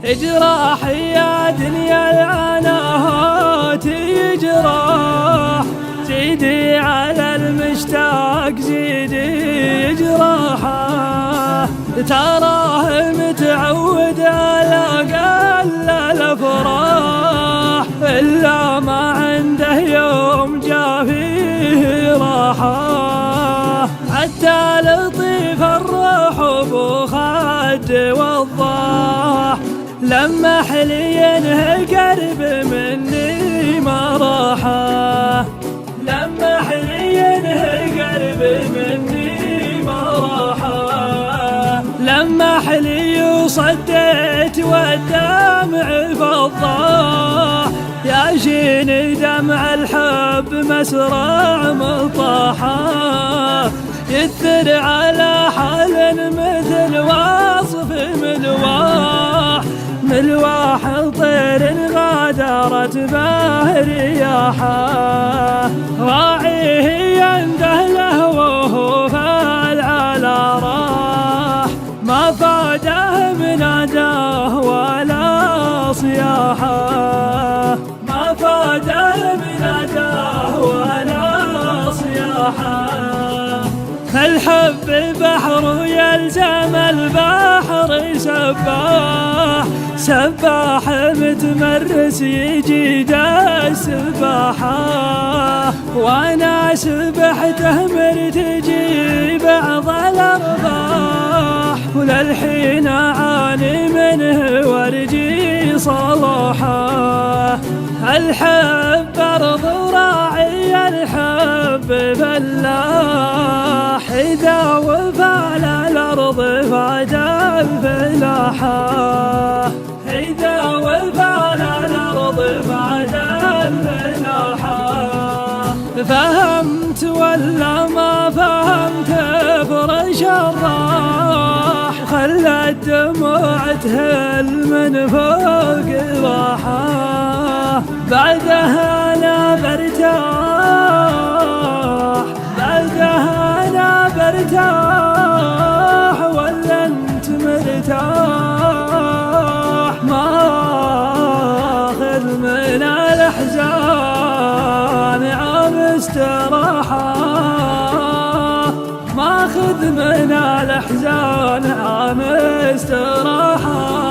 اجراح يا دنيا العناهات يجراح، زيدي على المشتاق زيدي جراحه، تراه متعود على أقل الأفراح، إلا ما عنده يوم جا فيه راحة، حتى لطيف الروح أبو خد وضاح، لمح لي انه قرب مني ما راحه، لمح لي انه قرب مني ما راحه، لمح لي وصديت والدمع فضاح، يا شين دمع الحب مسرع مطاحه، يثر على حال مثل وصف ملواح طير غادرت به رياحه، راعيه ينده له وهو فالعلى راح، ما فاده مناداه ولا صياحه، ما فاده مناداه ولا صياحه، الحب بحر يلزم البحر سباح، سباح متمرس يجيد السباحة، وانا سبحته مرتجي بعض الارباح، وللحين اعاني منه وارجي صلاحه، الحب ارض راعي الحب فلاح، إذا وفى الأرض فاد الفلاحة، إذا وفى الأرض فاد الفلاحة، فهمت ولا ما فهمت فرش الراح، خلت دموع تهل من فوق راحة، بعدها أنا برتاح، بعدها أنا برتاح ولا أنت مرتاح، ما أخذ من الأحزان عام استراحة، ما أخذ من الأحزان عام استراحة.